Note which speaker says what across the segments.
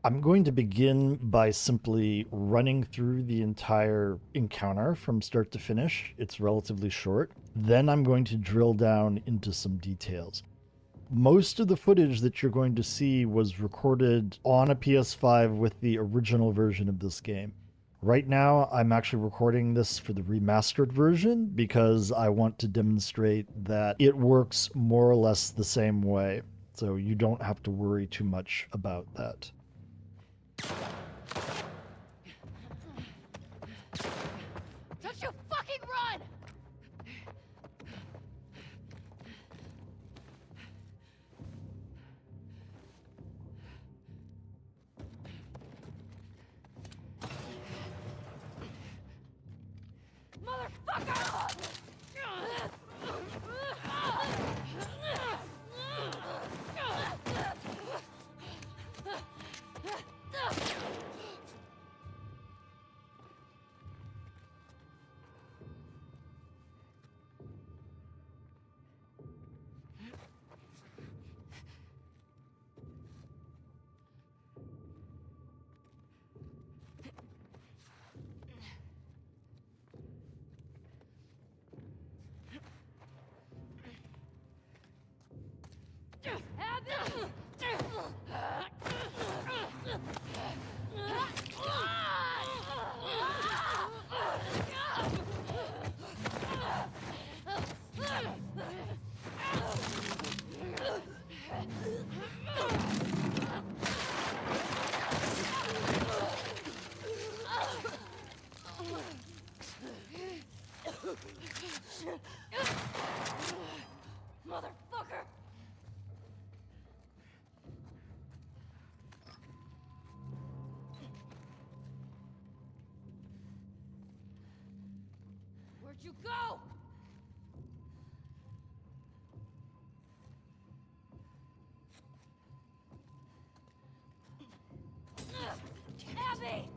Speaker 1: I'm going to begin by simply running through the entire encounter from start to finish. It's relatively short. Then I'm going to drill down into some details. Most of the footage that you're going to see was recorded on a PS5 with the original version of this game. Right now, I'm actually recording this for the remastered version because I want to demonstrate that it works more or less the same way. So you don't have to worry too much about that.
Speaker 2: Don't you fucking run! Motherfucker! Where'd you go? Abby!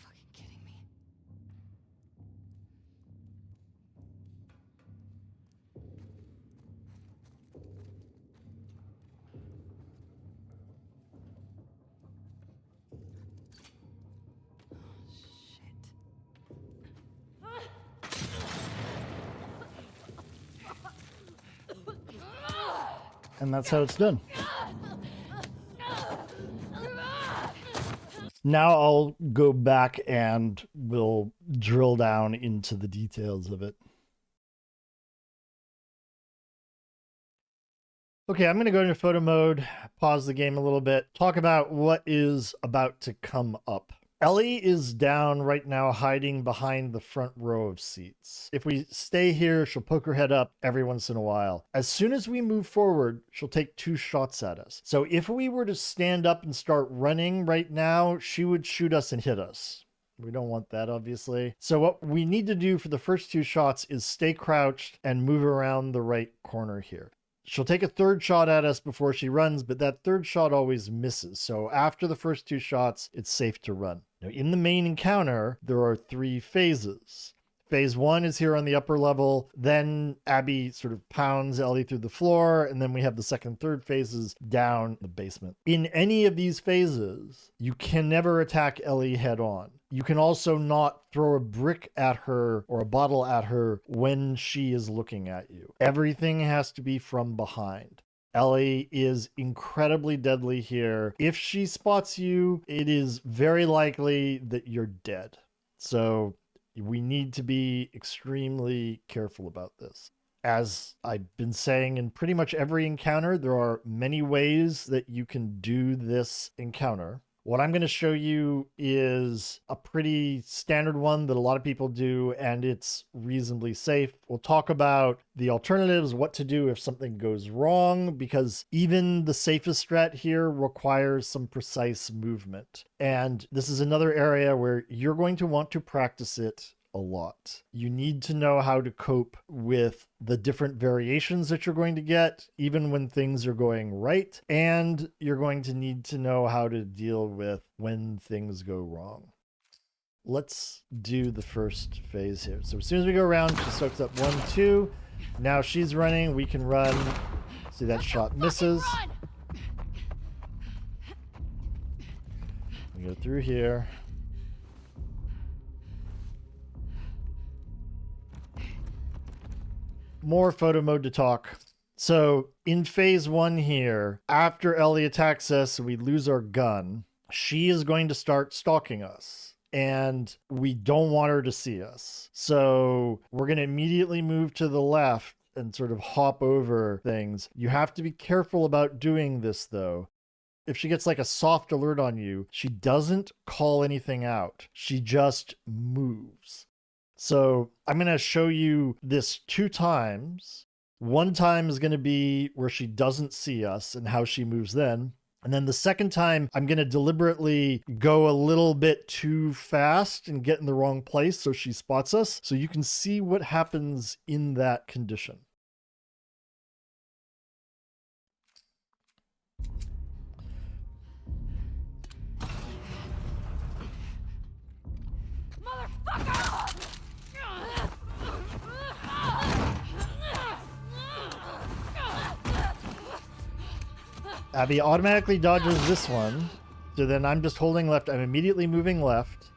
Speaker 2: Fucking kidding me.
Speaker 1: And that's how it's done. Now I'll go back and we'll drill down into the details of it. Okay, I'm going to go into photo mode, pause the game a little bit, talk about what is about to come up. Ellie is down right now hiding behind the front row of seats. If we stay here, she'll poke her head up every once in a while. As soon as we move forward, she'll take 2 shots at us. So if we were to stand up and start running right now, she would shoot us and hit us. We don't want that, obviously. So what we need to do for the first 2 shots is stay crouched and move around the right corner here. She'll take a 3rd shot at us before she runs, but that 3rd shot always misses. So after the first 2 shots, it's safe to run. Now, in the main encounter, there are 3 phases. Phase 1 is here on the upper level. Then Abby sort of pounds Ellie through the floor. And then we have the 2nd and 3rd phases down the basement. In any of these phases, you can never attack Ellie head on. You can also not throw a brick at her or a bottle at her when she is looking at you. Everything has to be from behind. Ellie is incredibly deadly here. If she spots you, it is very likely that you're dead. So we need to be extremely careful about this. As I've been saying in pretty much every encounter, there are many ways that you can do this encounter. What I'm going to show you is a pretty standard one that a lot of people do, and it's reasonably safe. We'll talk about the alternatives, what to do if something goes wrong, because even the safest strat here requires some precise movement. And this is another area where you're going to want to practice it a lot. You need to know how to cope with the different variations that you're going to get, even when things are going right, and you're going to need to know how to deal with when things go wrong. Let's do the first phase here. So as soon as we go around, she soaks up 1, 2. Now she's running, we can run. See, that shot misses. We go through here. More photo mode to talk. So in phase 1 here, after Ellie attacks us, we lose our gun. She is going to start stalking us, and we don't want her to see us. So we're going to immediately move to the left and sort of hop over things. You have to be careful about doing this though. If she gets like a soft alert on you, she doesn't call anything out. She just moves. So I'm going to show you this 2 times. One time is going to be where she doesn't see us and how she moves then. And then the second time, I'm going to deliberately go a little bit too fast and get in the wrong place so she spots us. So you can see what happens in that condition. Abby automatically dodges this one. So then I'm just holding left. I'm immediately moving left.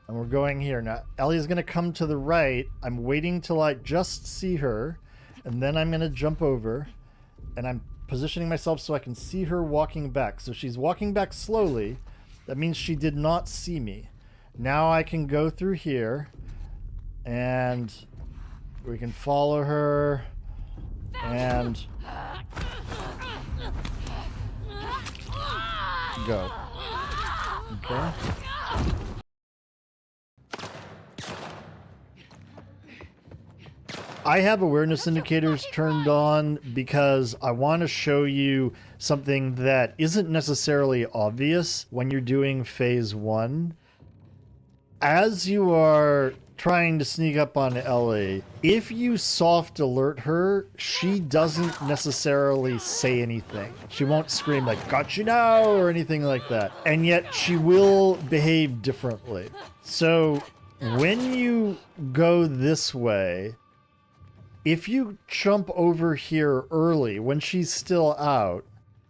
Speaker 1: And we're going here. Now, Ellie's going to come to the right. I'm waiting till I just see her. And then I'm going to jump over. And I'm positioning myself so I can see her walking back. So she's walking back slowly. That means she did not see me. Now I can go through here. And we can follow her. And go. Okay. I have awareness indicators turned on because I want to show you something that isn't necessarily obvious when you're doing phase 1. As you are trying to sneak up on Ellie, if you soft alert her, she doesn't necessarily say anything. She won't scream like, "Got you now," or anything like that. And yet she will behave differently. So when you go this way, if you jump over here early, when she's still out,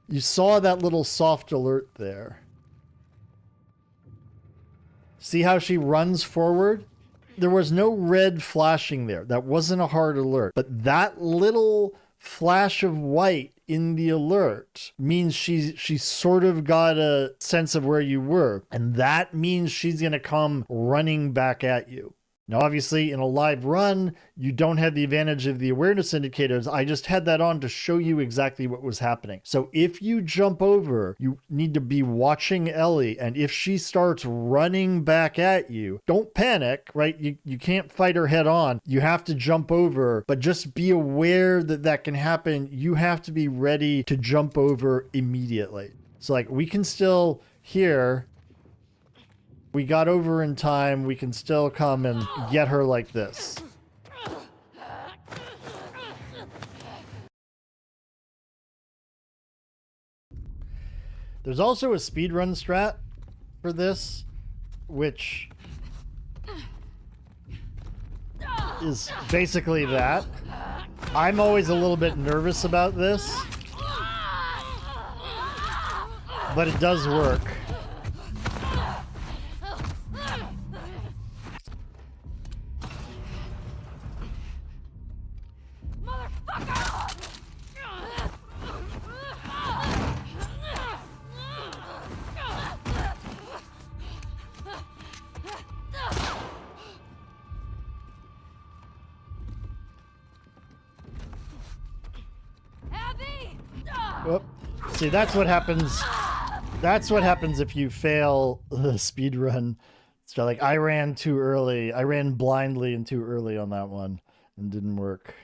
Speaker 1: you saw that little soft alert there. See how she runs forward? There was no red flashing there. That wasn't a hard alert. But that little flash of white in the alert means she sort of got a sense of where you were. And that means she's going to come running back at you. Now, obviously, in a live run, you don't have the advantage of the awareness indicators. I just had that on to show you exactly what was happening. So if you jump over, you need to be watching Ellie. And if she starts running back at you, don't panic, right? You can't fight her head on. You have to jump over, but just be aware that that can happen. You have to be ready to jump over immediately. So like we can still hear... We got over in time, we can still come and get her like this. There's also a speedrun strat for this, which is basically that. I'm always a little bit nervous about this, but it does work. See, that's what happens. That's what happens if you fail the speed run. So like I ran too early. I ran blindly and too early on that one and didn't work.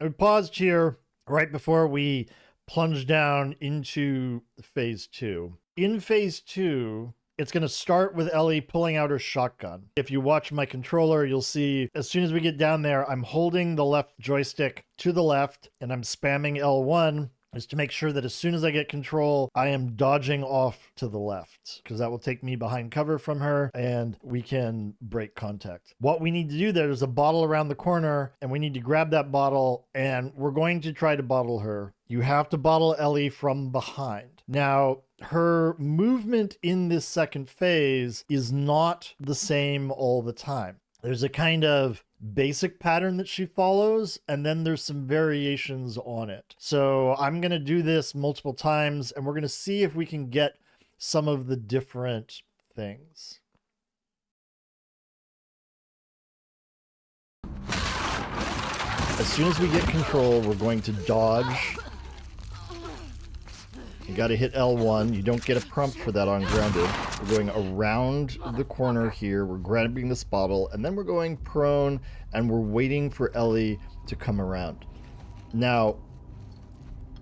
Speaker 1: I paused here right before we plunge down into phase 2. In phase 2, it's going to start with Ellie pulling out her shotgun. If you watch my controller, you'll see as soon as we get down there, I'm holding the left joystick to the left and I'm spamming L1 is to make sure that as soon as I get control, I am dodging off to the left because that will take me behind cover from her and we can break contact. What we need to do there's a bottle around the corner and we need to grab that bottle and we're going to try to bottle her. You have to bottle Ellie from behind. Now, her movement in this second phase is not the same all the time. There's a kind of basic pattern that she follows, and then there's some variations on it. So I'm going to do this multiple times, and we're going to see if we can get some of the different things. As soon as we get control, we're going to dodge. You got to hit L1. You don't get a prompt for that on grounded. We're going around the corner here. We're grabbing this bottle, and then we're going prone, and we're waiting for Ellie to come around. Now,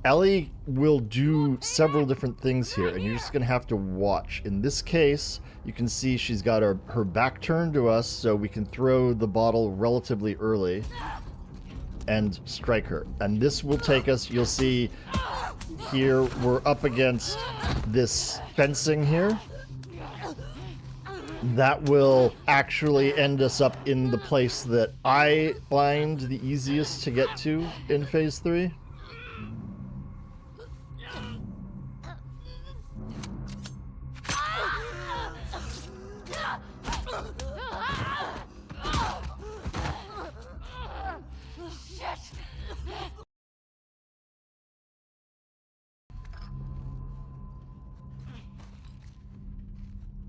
Speaker 1: Ellie will do several different things here, and you're just going to have to watch. In this case, you can see she's got her back turned to us, so we can throw the bottle relatively early and strike her. And this will take us, you'll see here, we're up against this fencing here. That will actually end us up in the place that I find the easiest to get to in phase 3.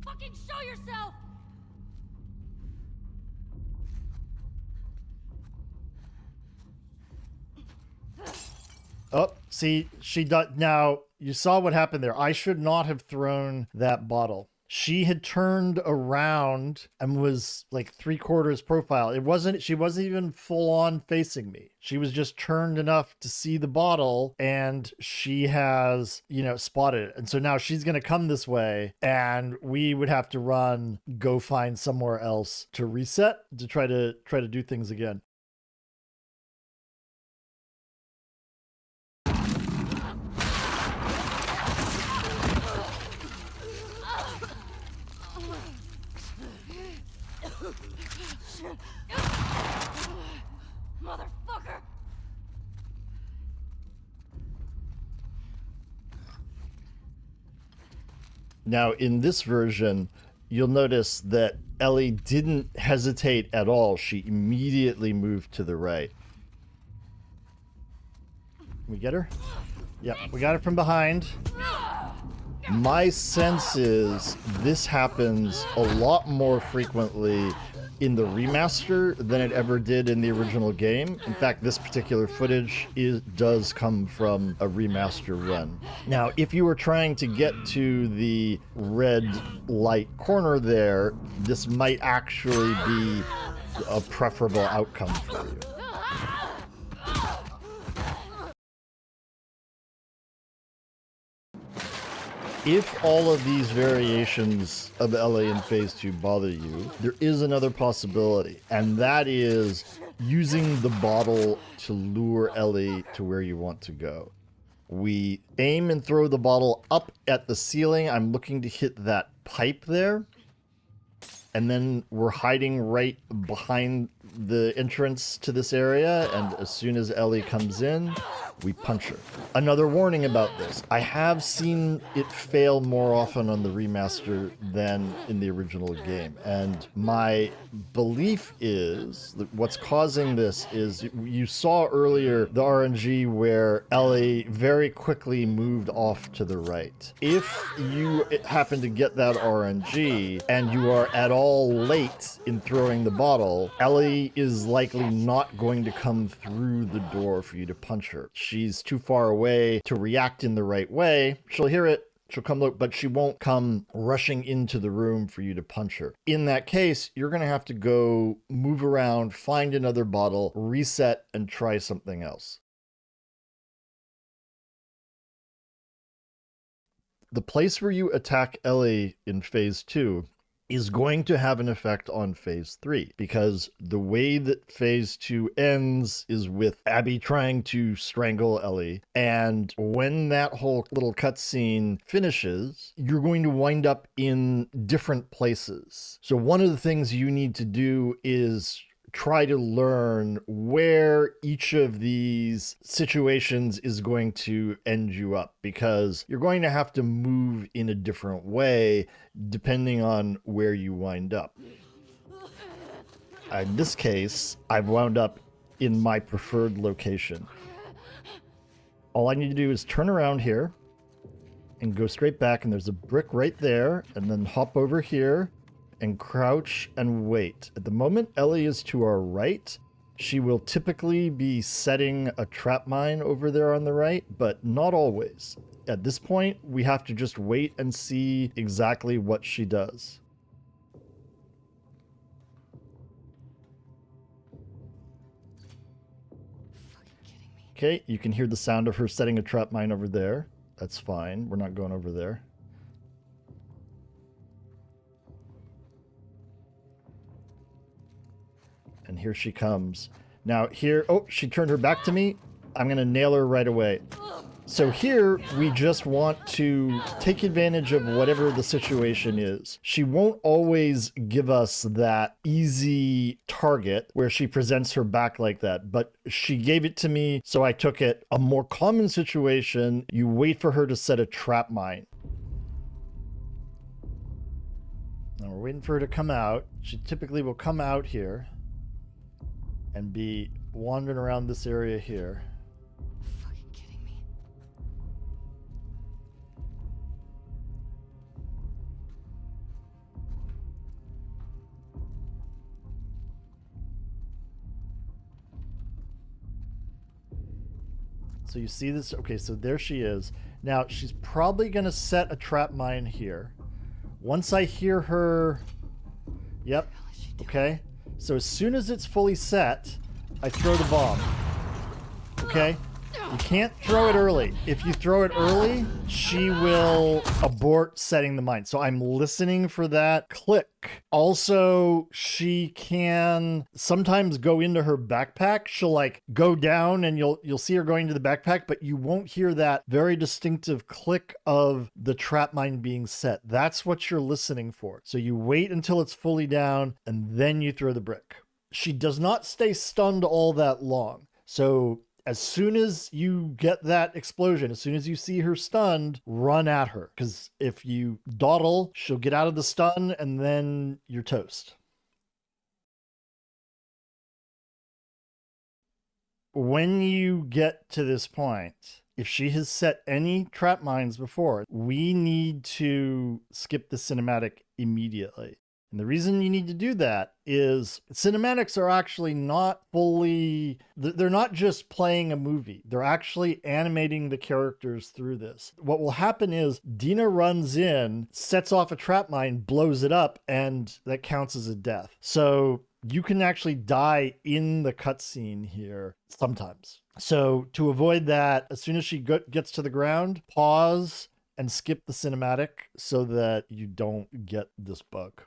Speaker 2: Fucking show yourself!
Speaker 1: Oh, see, she does. Now, you saw what happened there. I should not have thrown that bottle. She had turned around and was like 3/4 profile. She wasn't even full on facing me. She was just turned enough to see the bottle and she has, spotted it. And so now she's going to come this way and we would have to go find somewhere else to reset to try to do things again.
Speaker 2: Motherfucker!
Speaker 1: Now, in this version, you'll notice that Ellie didn't hesitate at all. She immediately moved to the right. Can we get her? Yep, we got her from behind. My sense is this happens a lot more frequently in the remaster than it ever did in the original game. In fact, this particular footage does come from a remaster run. Now, if you were trying to get to the red light corner there, this might actually be a preferable outcome for you. If all of these variations of Ellie in phase 2 bother you, there is another possibility, and that is using the bottle to lure Ellie to where you want to go. We aim and throw the bottle up at the ceiling. I'm looking to hit that pipe there. And then we're hiding right behind the entrance to this area, and as soon as Ellie comes in, we punch her. Another warning about this. I have seen it fail more often on the remaster than in the original game. And my belief is that what's causing this is you saw earlier the RNG where Ellie very quickly moved off to the right. If you happen to get that RNG and you are at all late in throwing the bottle, Ellie is likely not going to come through the door for you to punch her. She's too far away to react in the right way. She'll hear it, she'll come look, but she won't come rushing into the room for you to punch her. In that case, you're going to have to go move around, find another bottle, reset, and try something else. The place where you attack Ellie in phase 2 is going to have an effect on phase 3, because the way that phase 2 ends is with Abby trying to strangle Ellie, and when that whole little cutscene finishes, you're going to wind up in different places. So one of the things you need to do is try to learn where each of these situations is going to end you up, because you're going to have to move in a different way depending on where you wind up. In this case, I've wound up in my preferred location. All I need to do is turn around here and go straight back, and there's a brick right there, and then hop over here and crouch and wait. At the moment Ellie is to our right, she will typically be setting a trap mine over there on the right, but not always. At this point, we have to just wait and see exactly what she does. Okay, you can hear the sound of her setting a trap mine over there. That's fine. We're not going over there. And here she comes. Now here, oh, she turned her back to me. I'm going to nail her right away. So here, we just want to take advantage of whatever the situation is. She won't always give us that easy target where she presents her back like that, but she gave it to me, so I took it. A more common situation, you wait for her to set a trap mine. Now we're waiting for her to come out. She typically will come out here and be wandering around this area here.
Speaker 2: Fucking kidding me.
Speaker 1: So you see this? Okay, so there she is. Now she's probably going to set a trap mine here. Once I hear her... Yep. Okay. So as soon as it's fully set, I throw the bomb. Okay? You can't throw it early. If you throw it early, she will abort setting the mine. So I'm listening for that click. Also, she can sometimes go into her backpack. She'll like go down and you'll see her going to the backpack, but you won't hear that very distinctive click of the trap mine being set. That's what you're listening for. So you wait until it's fully down and then you throw the brick. She does not stay stunned all that long. So as soon as you get that explosion, as soon as you see her stunned, run at her. Because if you dawdle, she'll get out of the stun and then you're toast. When you get to this point, if she has set any trap mines before, we need to skip the cinematic immediately. And the reason you need to do that is cinematics are actually not fully, they're not just playing a movie. They're actually animating the characters through this. What will happen is Dina runs in, sets off a trap mine, blows it up, and that counts as a death. So you can actually die in the cutscene here sometimes. So to avoid that, as soon as she gets to the ground, pause and skip the cinematic so that you don't get this bug.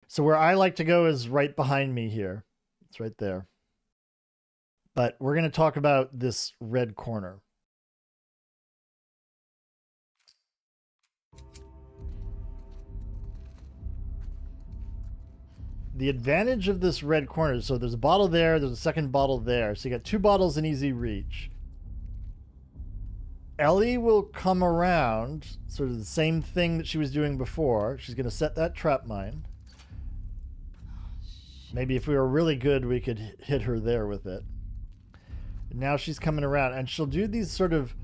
Speaker 1: So where I like to go is right behind me here. It's right there. But we're going to talk about this red corner. the advantage of this red corner, so there's a bottle there's a second bottle there. So you got 2 bottles in easy reach. Ellie will come around, sort of the same thing that she was doing before. She's going to set that trap mine. Maybe if we were really good, we could hit her there with it. Now she's coming around, and she'll do these sort of,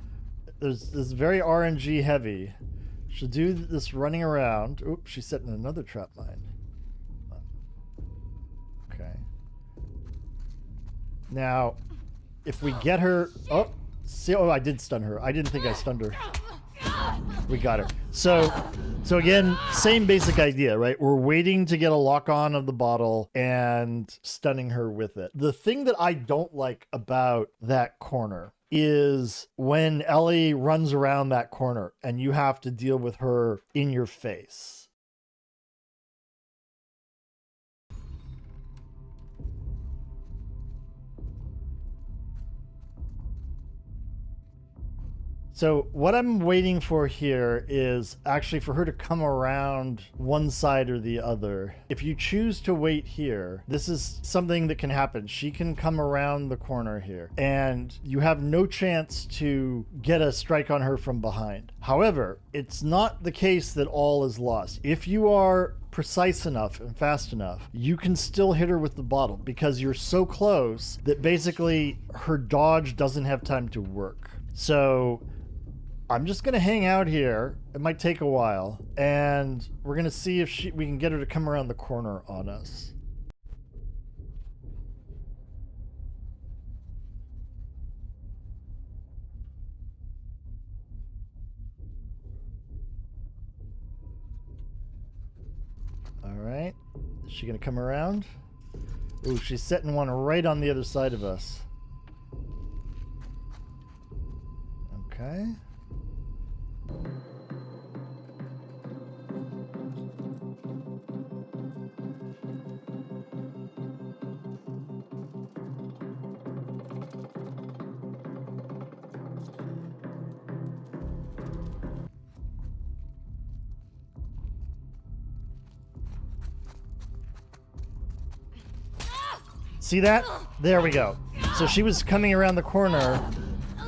Speaker 1: there's this very RNG heavy. She'll do this running around. Oops, she's setting another trap mine. Okay. Now, if we get her, oh, see, oh, I did stun her. I didn't think I stunned her. We got her. So again, same basic idea, right? We're waiting to get a lock on of the bottle and stunning her with it. The thing that I don't like about that corner is when Ellie runs around that corner and you have to deal with her in your face. So what I'm waiting for here is actually for her to come around one side or the other. If you choose to wait here, this is something that can happen. She can come around the corner here and you have no chance to get a strike on her from behind. However, it's not the case that all is lost. If you are precise enough and fast enough, you can still hit her with the bottle because you're so close that basically her dodge doesn't have time to work. So I'm just going to hang out here. It might take a while. And we're going to see if we can get her to come around the corner on us. All right. Is she going to come around? Ooh, she's setting one right on the other side of us. Okay. See that? There we go. So she was coming around the corner,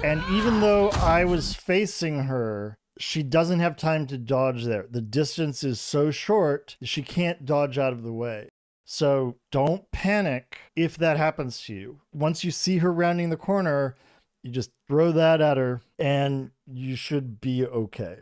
Speaker 1: and even though I was facing her, she doesn't have time to dodge there. The distance is so short, she can't dodge out of the way. So don't panic if that happens to you. Once you see her rounding the corner, you just throw that at her, and you should be okay.